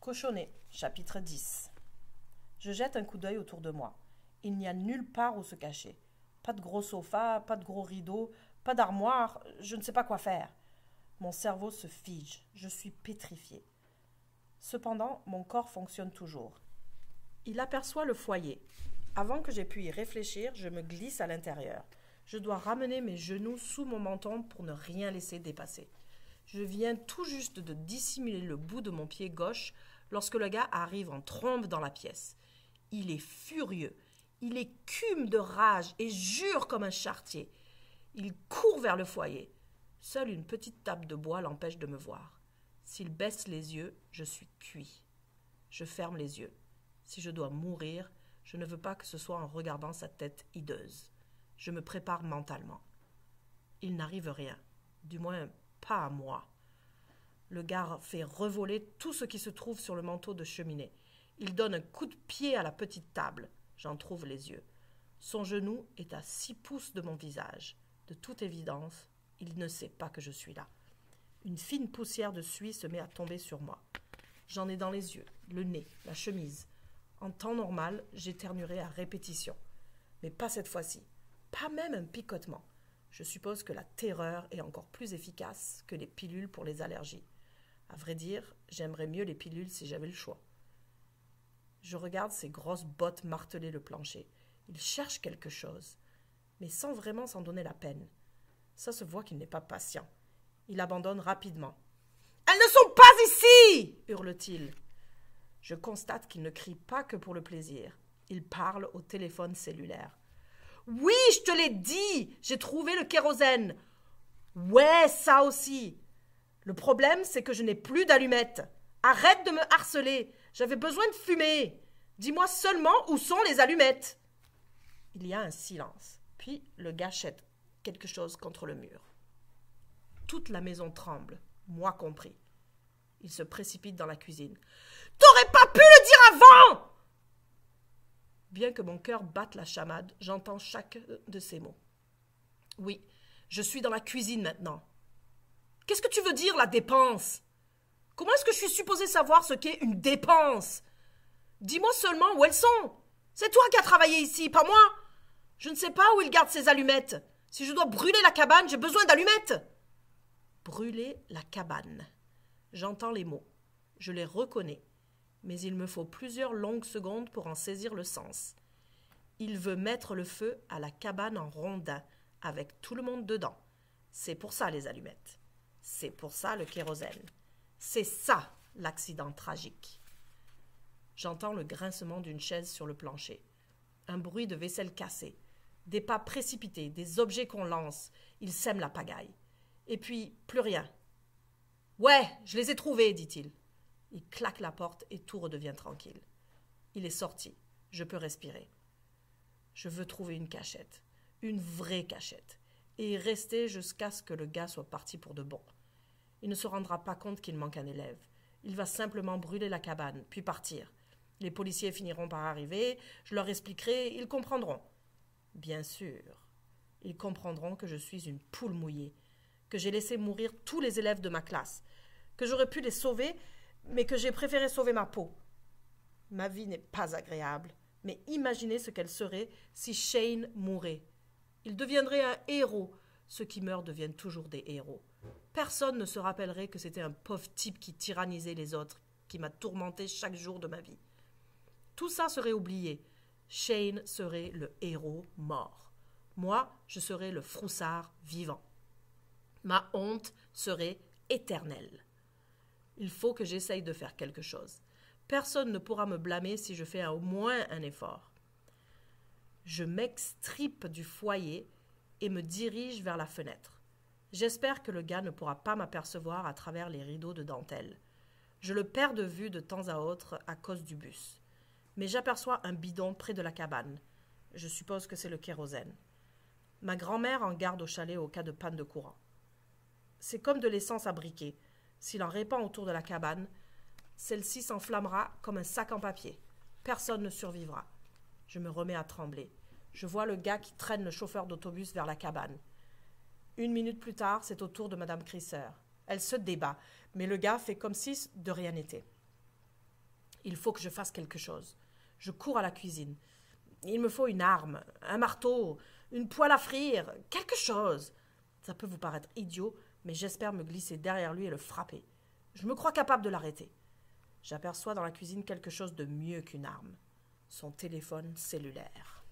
Cochonnet, chapitre 10. Je jette un coup d'œil autour de moi. Il n'y a nulle part où se cacher. Pas de gros sofa, pas de gros rideaux, pas d'armoire, je ne sais pas quoi faire. Mon cerveau se fige, je suis pétrifié. Cependant, mon corps fonctionne toujours. Il aperçoit le foyer. Avant que j'aie pu y réfléchir, je me glisse à l'intérieur. Je dois ramener mes genoux sous mon menton pour ne rien laisser dépasser. Je viens tout juste de dissimuler le bout de mon pied gauche lorsque le gars arrive en trombe dans la pièce. Il est furieux, il écume de rage et jure comme un charretier. Il court vers le foyer. Seule une petite table de bois l'empêche de me voir. S'il baisse les yeux, je suis cuit. Je ferme les yeux. Si je dois mourir, je ne veux pas que ce soit en regardant sa tête hideuse. Je me prépare mentalement. Il n'arrive rien, du moins pas à moi. Le gars fait revoler tout ce qui se trouve sur le manteau de cheminée. Il donne un coup de pied à la petite table. J'en trouve les yeux. Son genou est à 6 pouces de mon visage. De toute évidence, il ne sait pas que je suis là. Une fine poussière de suie se met à tomber sur moi. J'en ai dans les yeux, le nez, la chemise. En temps normal, j'éternuerais à répétition. Mais pas cette fois-ci. Pas même un picotement. Je suppose que la terreur est encore plus efficace que les pilules pour les allergies. À vrai dire, j'aimerais mieux les pilules si j'avais le choix. Je regarde ses grosses bottes marteler le plancher. Il cherche quelque chose, mais sans vraiment s'en donner la peine. Ça se voit qu'il n'est pas patient. Il abandonne rapidement. « Elles ne sont pas ici !» hurle-t-il. Je constate qu'il ne crie pas que pour le plaisir. Il parle au téléphone cellulaire. « Oui, je te l'ai dit, j'ai trouvé le kérosène. »« Ouais, ça aussi. Le problème, c'est que je n'ai plus d'allumettes. Arrête de me harceler, j'avais besoin de fumer. Dis-moi seulement où sont les allumettes. » Il y a un silence, puis le gars jette quelque chose contre le mur. Toute la maison tremble, moi compris. Il se précipite dans la cuisine. « T'aurais pas pu le dire avant !» Bien que mon cœur batte la chamade, j'entends chacun de ces mots. « Oui, je suis dans la cuisine maintenant. » « Qu'est-ce que tu veux dire, la dépense? Comment est-ce que je suis supposée savoir ce qu'est une dépense? Dis-moi seulement où elles sont. C'est toi qui as travaillé ici, pas moi. Je ne sais pas où il garde ses allumettes. Si je dois brûler la cabane, j'ai besoin d'allumettes. » Brûler la cabane. J'entends les mots. Je les reconnais. Mais il me faut plusieurs longues secondes pour en saisir le sens. Il veut mettre le feu à la cabane en rondin, avec tout le monde dedans. C'est pour ça les allumettes. C'est pour ça le kérosène. C'est ça l'accident tragique. J'entends le grincement d'une chaise sur le plancher. Un bruit de vaisselle cassée. Des pas précipités, des objets qu'on lance. Ils sèment la pagaille. Et puis, plus rien. « Ouais, je les ai trouvés, dit-il. » Il claque la porte et tout redevient tranquille. Il est sorti. Je peux respirer. Je veux trouver une cachette. Une vraie cachette. Et y rester jusqu'à ce que le gars soit parti pour de bon. Il ne se rendra pas compte qu'il manque un élève. Il va simplement brûler la cabane, puis partir. Les policiers finiront par arriver, je leur expliquerai, ils comprendront. Bien sûr, ils comprendront que je suis une poule mouillée, que j'ai laissé mourir tous les élèves de ma classe, que j'aurais pu les sauver, mais que j'ai préféré sauver ma peau. Ma vie n'est pas agréable, mais imaginez ce qu'elle serait si Shane mourait. Il deviendrait un héros. Ceux qui meurent deviennent toujours des héros. Personne ne se rappellerait que c'était un pauvre type qui tyrannisait les autres, qui m'a tourmenté chaque jour de ma vie. Tout ça serait oublié. Shane serait le héros mort. Moi, je serais le froussard vivant. Ma honte serait éternelle. Il faut que j'essaye de faire quelque chose. Personne ne pourra me blâmer si je fais au moins un effort. Je m'extripe du foyer et me dirige vers la fenêtre. J'espère que le gars ne pourra pas m'apercevoir à travers les rideaux de dentelle. Je le perds de vue de temps à autre à cause du bus. Mais j'aperçois un bidon près de la cabane. Je suppose que c'est le kérosène. Ma grand-mère en garde au chalet au cas de panne de courant. C'est comme de l'essence à briquet. S'il en répand autour de la cabane, celle-ci s'enflammera comme un sac en papier. Personne ne survivra. Je me remets à trembler. Je vois le gars qui traîne le chauffeur d'autobus vers la cabane. 1 minute plus tard, c'est au tour de Madame Crisser. Elle se débat, mais le gars fait comme si de rien n'était. Il faut que je fasse quelque chose. Je cours à la cuisine. Il me faut une arme, un marteau, une poêle à frire, quelque chose. Ça peut vous paraître idiot, mais j'espère me glisser derrière lui et le frapper. Je me crois capable de l'arrêter. J'aperçois dans la cuisine quelque chose de mieux qu'une arme. Son téléphone cellulaire.